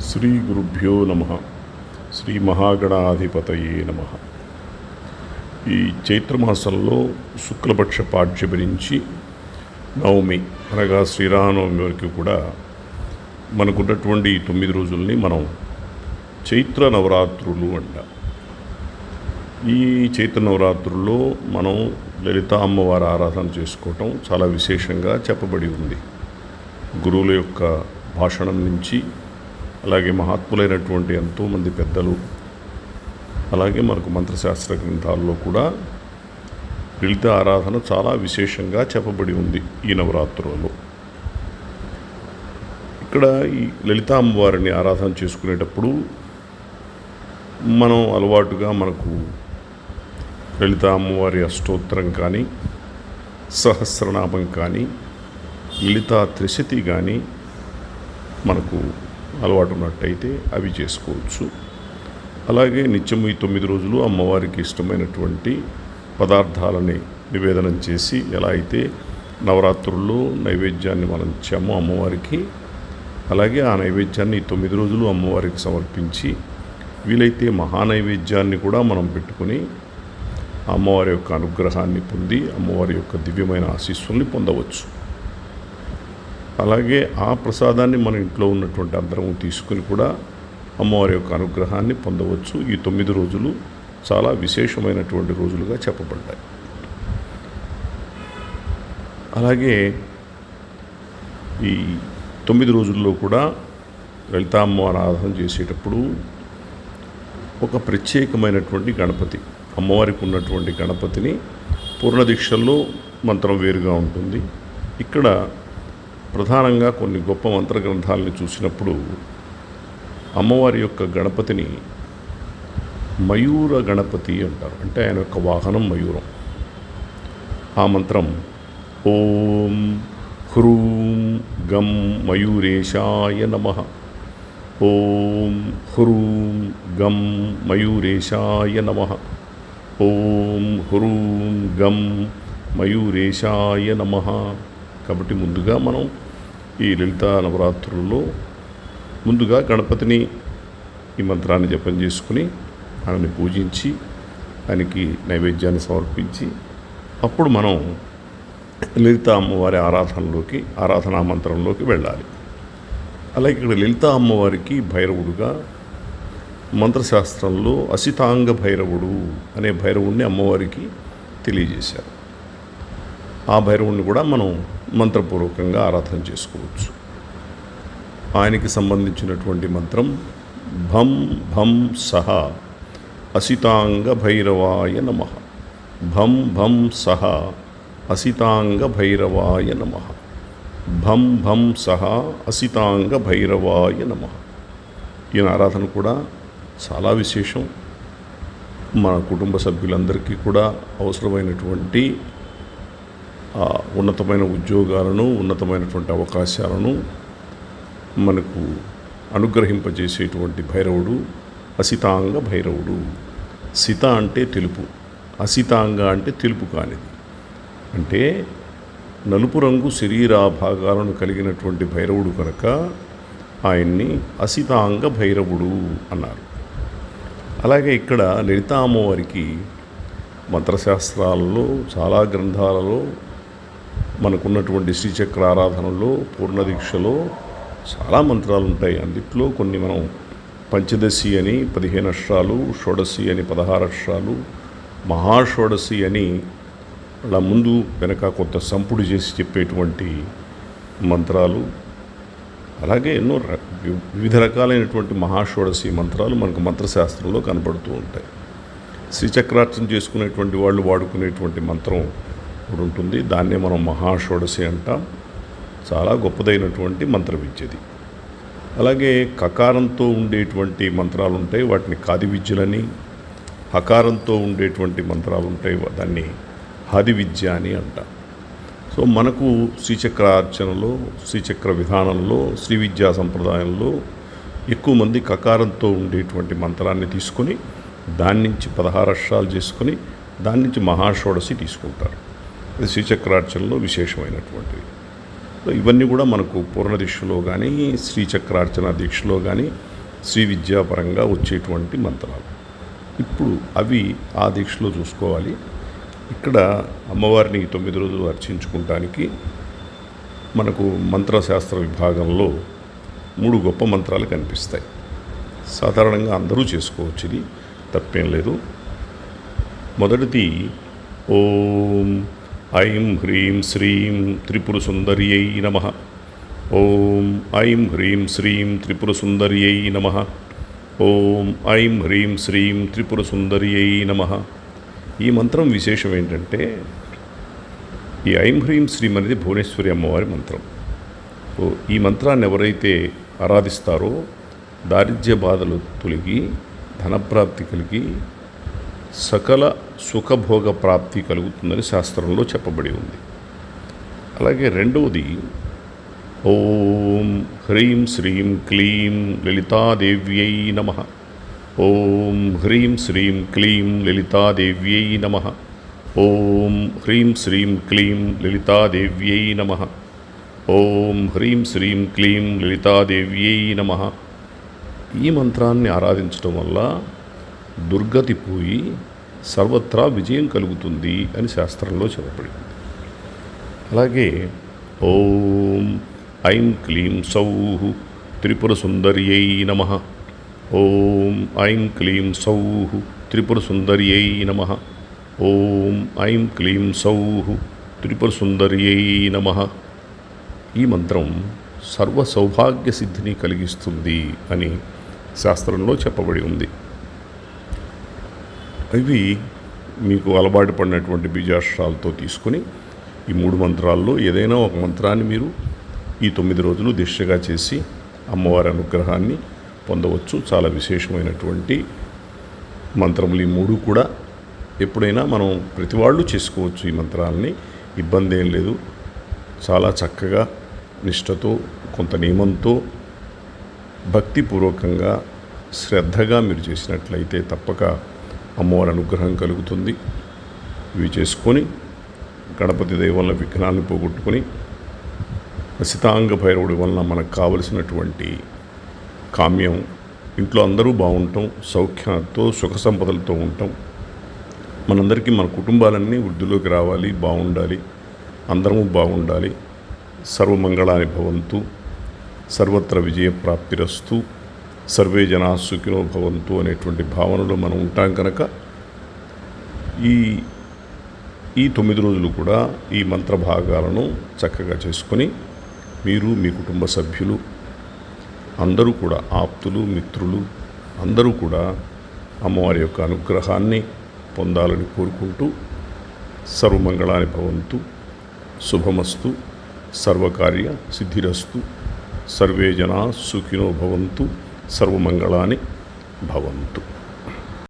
శ్రీ గురుభ్యో నమః. శ్రీ మహాగణాధిపతయే నమః. ఈ చైత్రమాసంలో శుక్లపక్ష పాడ్యమి నుంచి నవమి అనగా శ్రీరామనవమి వరకు కూడా మనకున్నటువంటి ఈ 9 రోజుల్ని మనం చైత్ర నవరాత్రులు అంటాం. ఈ చైత్ర నవరాత్రుల్లో మనం లలితా అమ్మవారి ఆరాధన చేసుకోవటం చాలా విశేషంగా చెప్పబడి ఉంది. గురువుల యొక్క భాషణం నుంచి అలాగే మహాత్ములైనటువంటి ఎంతోమంది పెద్దలు, అలాగే మనకు మంత్రశాస్త్ర గ్రంథాల్లో కూడా లలిత ఆరాధన చాలా విశేషంగా చెప్పబడి ఉంది ఈ నవరాత్రులలో. ఇక్కడ ఈ లలితా అమ్మవారిని ఆరాధన చేసుకునేటప్పుడు మనం అలవాటుగా మనకు లలితా అమ్మవారి అష్టోత్తరం కానీ, సహస్రనామం కానీ, లలితా త్రిశతి కానీ మనకు అలవాటు ఉన్నట్టయితే అవి చేసుకోవచ్చు. అలాగే నిత్యం ఈ 9 రోజులు అమ్మవారికి ఇష్టమైనటువంటి పదార్థాలని నివేదనం చేసి, ఎలా అయితే నవరాత్రుల్లో నైవేద్యాన్ని మనం ఇచ్చామో అమ్మవారికి, అలాగే ఆ నైవేద్యాన్ని 9 రోజులు అమ్మవారికి సమర్పించి, వీలైతే మహానైవేద్యాన్ని కూడా మనం పెట్టుకుని అమ్మవారి యొక్క అనుగ్రహాన్ని పొంది అమ్మవారి యొక్క దివ్యమైన ఆశీస్సుల్ని పొందవచ్చు. అలాగే ఆ ప్రసాదాన్ని మన ఇంట్లో ఉన్నటువంటి అందరం తీసుకుని కూడా అమ్మవారి యొక్క అనుగ్రహాన్ని పొందవచ్చు. ఈ 9 రోజులు చాలా విశేషమైనటువంటి రోజులుగా చెప్పబడ్డాయి. అలాగే ఈ 9 రోజుల్లో కూడా లలితా అమ్మవారి ఆరాధన చేసేటప్పుడు ఒక ప్రత్యేకమైనటువంటి గణపతి, అమ్మవారికి ఉన్నటువంటి గణపతిని పూర్ణదీక్షల్లో మంత్రం వేరుగా ఉంటుంది. ఇక్కడ ప్రధానంగా కొన్ని గొప్ప మంత్ర గ్రంథాలను చూసినప్పుడు అమ్మవారి యొక్క గణపతిని మయూర గణపతి అంటారు. అంటే ఆయన యొక్క వాహనం మయూరం. ఆ మంత్రం ఓం హ్రూం గం మయూరేశాయ నమః. ఓం హ్రూం గం మయూరేశాయ నమః. ఓం హ్రూం గం మయూరేశాయ నమః. కాబట్టి ముందుగా మనం ఈ లలితా నవరాత్రుల్లో ముందుగా గణపతిని ఈ మంత్రాన్ని జపం చేసుకుని ఆయనని పూజించి ఆయనకి నైవేద్యాన్ని సమర్పించి అప్పుడు మనం లలితా అమ్మవారి ఆరాధనా మంత్రంలోకి వెళ్ళాలి. అలాగే ఇక్కడ లలితా అమ్మవారికి భైరవుడుగా మంత్రశాస్త్రంలో అసితాంగ భైరవుడు అనే భైరవుడిని అమ్మవారికి తెలియజేశారు. ఆ భైరవుడిని కూడా మనం మంత్రపూర్వకంగా ఆరాధన చేసుకోవచ్చు. ఆయనకి సంబంధించినటువంటి మంత్రం భం భం సహ అసితాంగ భైరవాయ నమః. భం భం సహ అసితాంగ భైరవాయ నమః. భం భం సహ అసితాంగ భైరవాయ నమః. ఈయన ఆరాధన కూడా చాలా విశేషం. మన కుటుంబ సభ్యులందరికీ కూడా అవసరమైనటువంటి ఉన్నతమైన ఉద్యోగాలను, ఉన్నతమైనటువంటి అవకాశాలను మనకు అనుగ్రహింపజేసేటువంటి భైరవుడు అసితాంగ భైరవుడు. సిత అంటే తెలుపు, అసితాంగ అంటే తెలుపు కానిది. అంటే నలుపు రంగు శరీరాభాగాలను కలిగినటువంటి భైరవుడు కనుక ఆయన్ని అసితాంగ భైరవుడు అన్నారు. అలాగే ఇక్కడ లలితా అమ్మవారికి మంత్రశాస్త్రాలలో చాలా గ్రంథాలలో మనకున్నటువంటి శ్రీచక్ర ఆరాధనలో పూర్ణదీక్షలో చాలా మంత్రాలు ఉంటాయి. అందుట్లో కొన్ని మనం పంచదశి అని 15 అక్షరాలు, షోడశి అని 16 అక్షరాలు, మహాషోడశి అని అలా ముందు వెనక కొంత సంపుడు చేసి చెప్పేటువంటి మంత్రాలు, అలాగే ఎన్నో వివిధ రకాలైనటువంటి మహాషోడశి మంత్రాలు మనకు మంత్రశాస్త్రంలో కనపడుతూ ఉంటాయి. శ్రీచక్రార్చన చేసుకునేటువంటి వాళ్ళు వాడుకునేటువంటి మంత్రం ఇప్పుడు ఉంటుంది. దాన్నే మనం మహాషోడశి అంటాం. చాలా గొప్పదైనటువంటి మంత్ర విద్యది. అలాగే కకారంతో ఉండేటువంటి మంత్రాలు ఉంటాయి, వాటిని కాది విద్యలని. హకారంతో ఉండేటువంటి మంత్రాలు ఉంటాయి, దాన్ని హాది విద్య అని అంటాం. సో మనకు శ్రీచక్రార్చనలో, శ్రీచక్ర విధానంలో, శ్రీ విద్యా సంప్రదాయంలో ఎక్కువ మంది కకారంతో ఉండేటువంటి మంత్రాన్ని తీసుకొని దాని నుంచి 16 అక్షరాలు చేసుకొని దాని నుంచి మహాషోడశి తీసుకుంటారు. అది శ్రీచక్రార్చనలో విశేషమైనటువంటివి. ఇవన్నీ కూడా మనకు పూర్ణ దీక్షలో కానీ, శ్రీచక్రార్చన దీక్షలో కానీ శ్రీ విద్యాపరంగా వచ్చేటువంటి మంత్రాలు. ఇప్పుడు అవి ఆ దీక్షలో చూసుకోవాలి. ఇక్కడ అమ్మవారిని 9 రోజులు అర్చించుకుంటానికి మనకు మంత్రశాస్త్ర విభాగంలో 3 గొప్ప మంత్రాలు కనిపిస్తాయి. సాధారణంగా అందరూ చేసుకోవచ్చు, ఇది తప్పేం లేదు. మొదటిది ఓం ఐం హ్రీం శ్రీం త్రిపుర సుందర్యై నమః. ఓం ఐం హ్రీం శ్రీం త్రిపుర సుందర్యై నమః. ఓం ఐం హ్రీం శ్రీం త్రిపుర సుందర్యై నమః. ఈ మంత్రం విశేషం ఏంటంటే, ఈ ఐం హ్రీం శ్రీం అనేది భువనేశ్వరి అమ్మవారి మంత్రం. ఈ మంత్రాన్ని ఎవరైతే ఆరాధిస్తారో దారిద్ర్య బాధలు తొలగి ధనప్రాప్తి కలిగి సకల సుఖభోగ ప్రాప్తి కలుగుతుందని శాస్త్రంలో చెప్పబడి ఉంది. అలాగే రెండవది ఓం హ్రీం శ్రీం క్లీం లలితాదేవ్యై నమః. ఓం హ్రీం శ్రీం క్లీం లలితాదేవ్యై నమః. ఓం హ్రీం శ్రీం క్లీం లలితాదేవ్యై నమః. ఓం హ్రీం శ్రీం క్లీం లలితాదేవ్యై నమః. ఈ మంత్రాన్ని ఆరాధించడం వల్ల దుర్గతి పోయి సర్వత్రా విజయం కలుగుతుంది అని శాస్త్రంలో చెప్పబడింది. అలాగే ఓం ఐం క్లీం సౌః త్రిపుర సుందర్యై నమః. ఓం ఐం క్లీం సౌః త్రిపుర సుందర్యై నమః. ఓం ఐం క్లీం సౌః త్రిపుర సుందర్యై నమః. ఈ మంత్రం సర్వ సౌభాగ్య సిద్ధిని కలిగిస్తుంది అని శాస్త్రంలో చెప్పబడి ఉంది. ఇవి మీకు అలవాటు పడినటువంటి బీజాక్షరాలతో తీసుకొని ఈ 3 మంత్రాల్లో ఏదైనా ఒక మంత్రాన్ని మీరు ఈ 9 రోజులు దీక్షగా చేసి అమ్మవారి అనుగ్రహాన్ని పొందవచ్చు. చాలా విశేషమైనటువంటి మంత్రములు ఈ 3 కూడా. ఎప్పుడైనా మనం ప్రతి వాళ్ళు చేసుకోవచ్చు ఈ మంత్రాలని, ఇబ్బంది ఏం లేదు. చాలా చక్కగా నిష్ఠతో కొంత నియమంతో భక్తిపూర్వకంగా శ్రద్ధగా మీరు చేసినట్లయితే తప్పక అమ్మవారి అనుగ్రహం కలుగుతుంది. ఇవి చేసుకొని గణపతి దయ వల్ల విఘ్నాన్ని పోగొట్టుకొని అసితాంగ భైరవుడి వలన మనకు కావలసినటువంటి కామ్యం, ఇంట్లో అందరూ బాగుంటాం, సౌఖ్యంతో సుఖ సంపదలతో ఉంటాం. మనందరికీ మన కుటుంబాలన్నీ వృద్ధిలోకి రావాలి, బాగుండాలి, అందరము బాగుండాలి. సర్వమంగళాని భవంతు, సర్వత్ర విజయప్రాప్తిరస్తు, సర్వే జనా సుఖినో భవంతు అనేటువంటి భావనలో మనం ఉంటాం కనుక ఈ 9 రోజులు కూడా ఈ మంత్ర భాగాలను చక్కగా చేసుకొని మీరు, మీ కుటుంబ సభ్యులు అందరూ కూడా, ఆప్తులు మిత్రులు అందరూ కూడా అమ్మవారి యొక్క అనుగ్రహాన్ని పొందాలని కోరుకుంటూ సర్వమంగళాని భవంతు, శుభమస్తు, సర్వకార్య సిద్ధిరస్తు, సర్వే జనా సుఖినో భవంతు, సర్వమంగళాని భవంతు.